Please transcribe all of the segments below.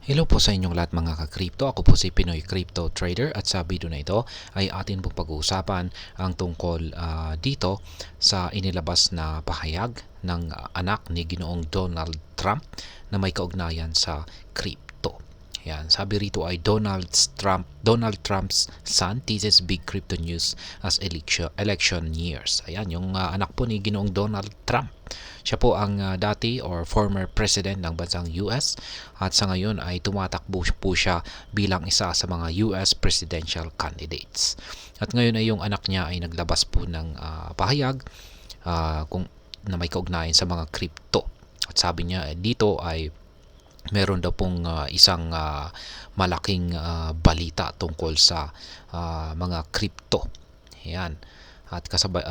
Hello po sa inyong lahat mga ka-crypto. Ako po si Pinoy Crypto Trader at sa video na ito ay atin pong pag-uusapan ang tungkol dito sa inilabas na pahayag ng anak ni Ginoong Donald Trump na may kaugnayan sa crypto. Yan, sabi rito ay Donald Trump's son teases big crypto news as election years. Ayan, yung anak po ni Ginoong Donald Trump. Siya po ang dati or former president ng bansang US at sa ngayon ay tumatakbo po siya bilang isa sa mga US presidential candidates. At ngayon ay yung anak niya ay naglabas po ng pahayag na may kaugnayan sa mga crypto. At sabi niya dito ay meron daw pong isang malaking balita tungkol sa mga crypto. Yan. At kasabay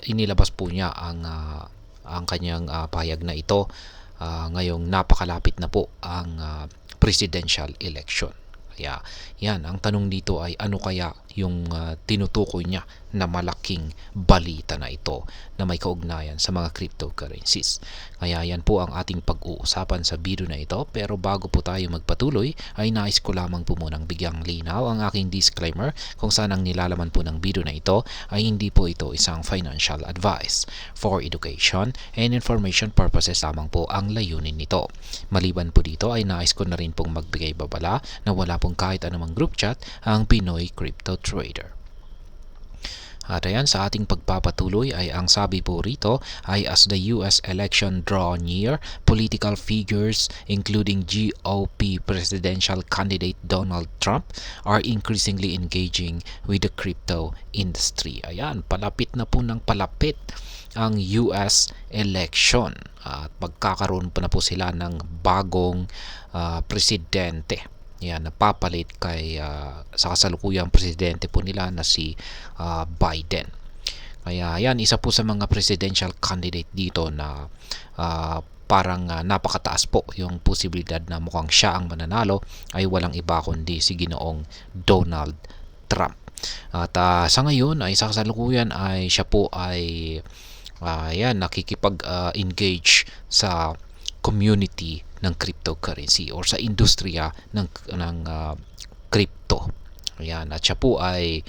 inilabas po niya ang kanyang pahayag na ito ngayong napakalapit na po ang presidential election. Kaya yan, ang tanong dito ay ano kaya yung tinutukoy niya na malaking balita na ito na may kaugnayan sa mga cryptocurrencies. Kaya yan po ang ating pag-uusapan sa video na ito. Pero bago po tayo magpatuloy ay nais ko lamang po munang bigyang linaw ang aking disclaimer kung saan ang nilalaman po ng video na ito ay hindi po ito isang financial advice. For education and information purposes lamang po ang layunin nito. Maliban po dito ay nais ko na rin pong magbigay babala na wala pong kahit anumang group chat ang Pinoy Crypto Trader. At ayan, sa ating pagpapatuloy ay ang sabi po rito ay as the US election draw near, political figures including GOP presidential candidate Donald Trump are increasingly engaging with the crypto industry. Ayan, palapit na po ng palapit ang US election at magkakaroon pa na po sila ng bagong presidente. Yan, napapalit kay sa kasalukuyang presidente po nila na si Biden. Kaya yan, isa po sa mga presidential candidate dito na parang napakataas po yung posibilidad na mukhang siya ang mananalo ay walang iba kundi si Ginoong Donald Trump. At sa ngayon ay sa kasalukuyan ay siya po ay yan, nakikipag-engage sa community ng cryptocurrency or sa industriya ng crypto. Ayan, at siya po ay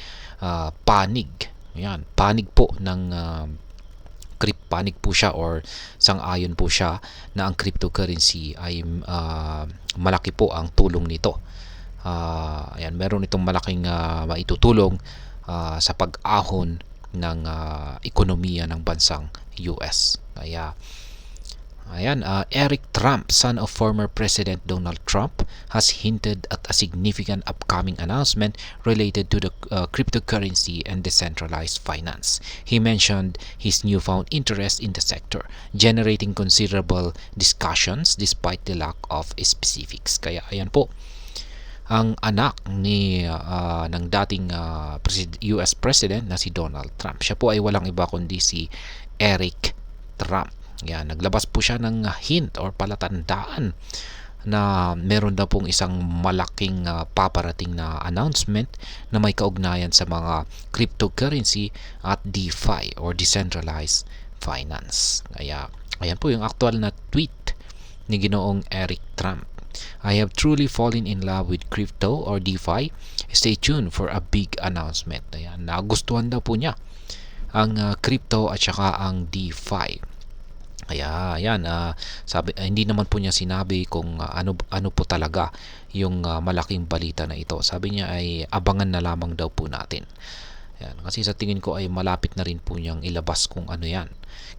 panig. Ayan, panig po ng panig po siya or sang-ayon po siya na ang cryptocurrency ay malaki po ang tulong nito. Ayan, meron itong malaking maitutulong sa pag-ahon ng ekonomiya ng bansang US. Kaya ayan, Eric Trump, son of former President Donald Trump, has hinted at a significant upcoming announcement related to the cryptocurrency and decentralized finance. He mentioned his newfound interest in the sector, generating considerable discussions despite the lack of specifics. Kaya ayan po, ang anak ni ng dating US President na si Donald Trump. Siya po ay walang iba kundi si Eric Trump. Yan, naglabas po siya ng hint or palatandaan na meron na pong isang malaking paparating na announcement na may kaugnayan sa mga cryptocurrency at DeFi or decentralized finance. Kaya ayan po yung actual na tweet ni Ginoong Eric Trump. I have truly fallen in love with crypto or DeFi. Stay tuned for a big announcement. Ayan, nagustuhan daw po niya ang crypto at saka ang DeFi. Kaya ayan, sabi, hindi naman po niya sinabi kung ano po talaga yung malaking balita na ito. Sabi niya ay abangan na lamang daw po natin. Ayan, kasi sa tingin ko ay malapit na rin po niyang ilabas kung ano yan.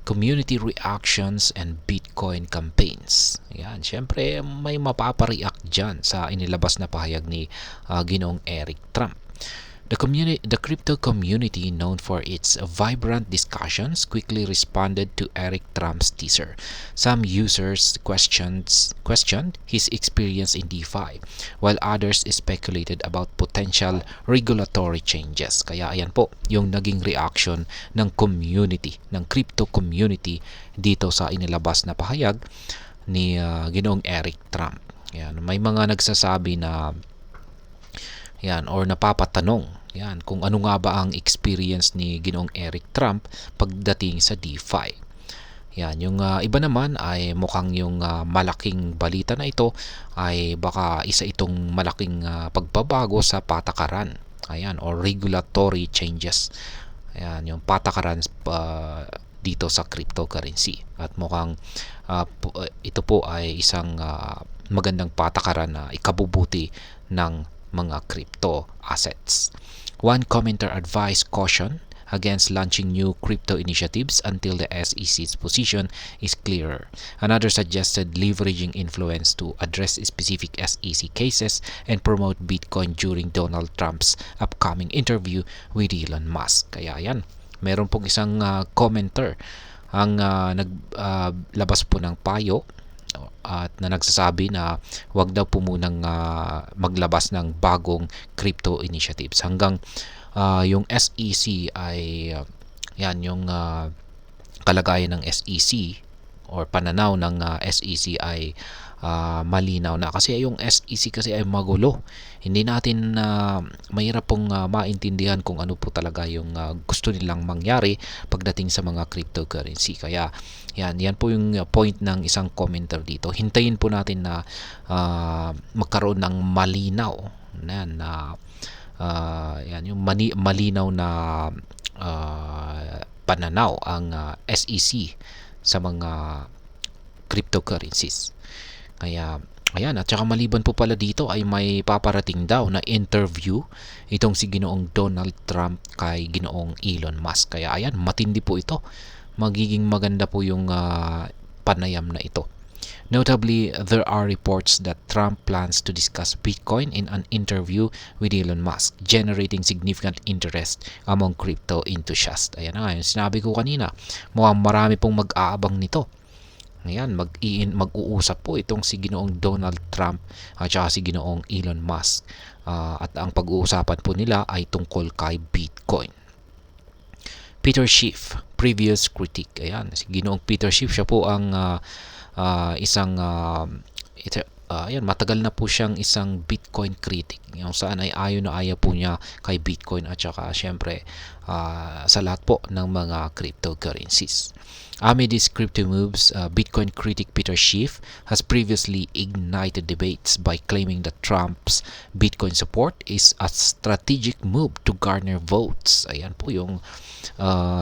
Community reactions and Bitcoin campaigns. Ayan, syempre may mapapareact dyan sa inilabas na pahayag ni Ginoong Eric Trump. The crypto community, known for its vibrant discussions, quickly responded to Eric Trump's teaser. Some users questioned his experience in DeFi, while others speculated about potential regulatory changes. Kaya ayan po yung naging reaction ng community, ng crypto community dito sa inilabas na pahayag ni Ginoong Eric Trump. Ayan, may mga nagsasabi na yan, or napapatanong yan kung ano nga ba ang experience ni Ginoong Eric Trump pagdating sa DeFi. Yan, yung iba naman ay mukhang yung malaking balita na ito ay baka isa itong malaking pagbabago sa patakaran. Ayan, or regulatory changes. Ayan, yung patakaran dito sa cryptocurrency. At mukhang ito po ay isang magandang patakaran na ikabubuti ng mga crypto assets. One commenter advised caution against launching new crypto initiatives until the SEC's position is clearer. Another suggested leveraging influence to address specific SEC cases and promote Bitcoin during Donald Trump's upcoming interview with Elon Musk. Kaya yan, meron pong isang commenter ang naglabas po ng payo at na nagsasabi na wag daw po munang maglabas ng bagong crypto initiatives hanggang yung SEC ay yan yung kalagayan ng SEC or pananaw ng SEC ay malinaw na, kasi yung SEC kasi ay magulo. Hindi natin mahirap pong maintindihan kung ano po talaga yung gusto nilang mangyari pagdating sa mga cryptocurrency. Kaya yan po yung point ng isang commenter dito. Hintayin po natin na magkaroon ng malinaw na yan yung malinaw na pananaw ang SEC sa mga cryptocurrencies. Kaya ayan, at saka maliban po pala dito ay may paparating daw na interview itong si Ginoong Donald Trump kay Ginoong Elon Musk. Kaya ayan, matindi po ito. Magiging maganda po yung panayam na ito. Notably, there are reports that Trump plans to discuss Bitcoin in an interview with Elon Musk, generating significant interest among crypto enthusiasts. Ayan na nga, yung sinabi ko kanina, mukhang marami pong mag-aabang nito. Ayan, mag-uusap po itong si Ginoong Donald Trump at saka si Ginoong Elon Musk. At ang pag-uusapan po nila ay tungkol kay Bitcoin. Peter Schiff, previous critic. Ayan, si Ginoong Peter Schiff, siya po ang isang ayan, matagal na po siyang isang Bitcoin critic. Yung saan ay ayaw na ayaw po niya kay Bitcoin at saka syempre sa lahat po ng mga cryptocurrencies. Amid these crypto moves, Bitcoin critic Peter Schiff has previously ignited debates by claiming that Trump's Bitcoin support is a strategic move to garner votes. Ayan po yung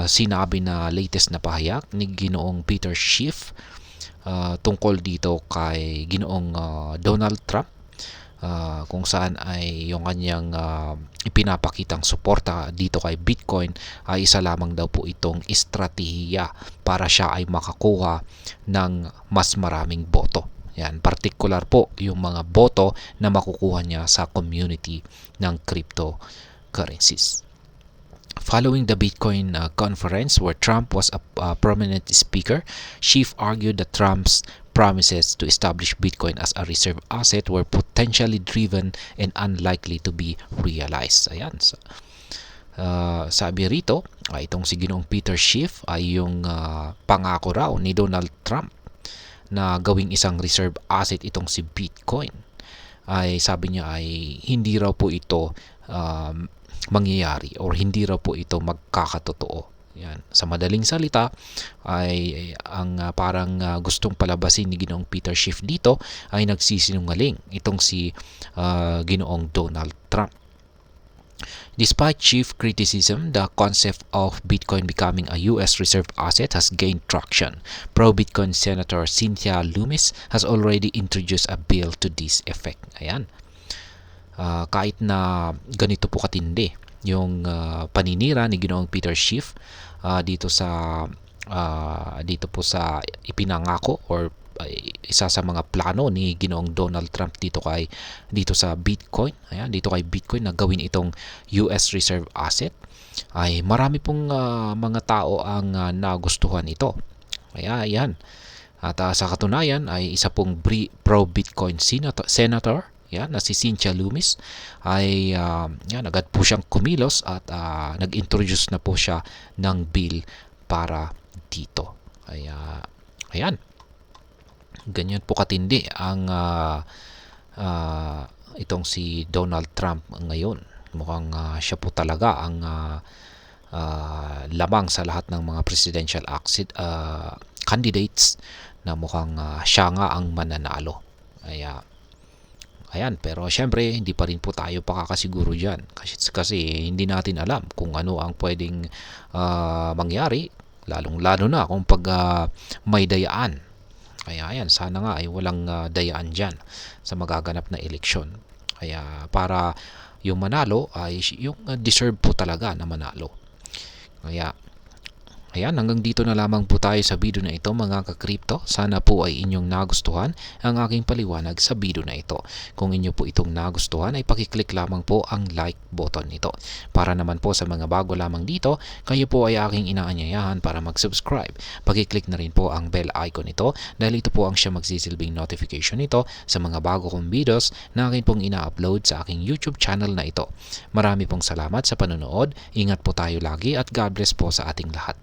sinabi na latest na pahayag ni Ginoong Peter Schiff tungkol dito kay Ginoong Donald Trump, kung saan ay yung kanyang ipinapakitang suporta dito kay Bitcoin ay isa lamang daw po itong estratehiya para siya ay makakuha ng mas maraming boto. Yan, particular po yung mga boto na makukuha niya sa community ng cryptocurrencies. Following the Bitcoin conference where Trump was a prominent speaker, Schiff argued that Trump's promises to establish Bitcoin as a reserve asset were potentially driven and unlikely to be realized. Ayan. So, sabi rito, itong si Ginoong Peter Schiff ay yung pangako raw ni Donald Trump na gawing isang reserve asset itong si Bitcoin. Ay sabi niya ay hindi raw po ito mangyayari or hindi raw po ito magkakatotoo. Yan. Sa madaling salita ay ang parang gustong palabasin ni Ginoong Peter Schiff dito ay nagsisinungaling itong si Ginoong Donald Trump. Despite Schiff criticism, the concept of Bitcoin becoming a U.S. reserve asset has gained traction. Pro-Bitcoin Senator Cynthia Lummis has already introduced a bill to this effect. Ayan. Kahit na ganito po katindi yung paninira ni Ginoong Peter Schiff dito po sa ipinangako or isa sa mga plano ni Ginoong Donald Trump dito sa Bitcoin. Ayan, dito kay Bitcoin na gawin itong US reserve asset, ay marami pong mga tao ang nagustuhan ito. Kaya ayan. At sa katunayan ay isa pong pro-Bitcoin senator yan, na si Cynthia Lummis ay agad po siyang kumilos at nag-introduce na po siya ng bill para dito. Kaya ayan, ganyan po katindi ang itong si Donald Trump ngayon. Mukhang siya po talaga ang lamang sa lahat ng mga presidential candidates na mukhang siya nga ang mananalo. Ayan, pero syempre hindi pa rin po tayo pakakasiguro dyan kasi hindi natin alam kung ano ang pwedeng mangyari, lalong-lalo na kung pag may dayaan. Kaya ayan, sana nga ay walang dayaan dyan sa magaganap na eleksyon. Kaya para yung manalo ay yung deserve po talaga na manalo. Kaya ayan, hanggang dito na lamang po tayo sa video na ito mga ka-crypto. Sana po ay inyong nagustuhan ang aking paliwanag sa video na ito. Kung inyo po itong nagustuhan ay pakiclick lamang po ang like button nito. Para naman po sa mga bago lamang dito, kayo po ay aking inaanyayahan para mag-subscribe. Pakiclick na rin po ang bell icon nito dahil ito po ang siya magsisilbing notification nito sa mga bago kong videos na akin pong ina-upload sa aking YouTube channel na ito. Marami pong salamat sa panonood. Ingat po tayo lagi at God bless po sa ating lahat.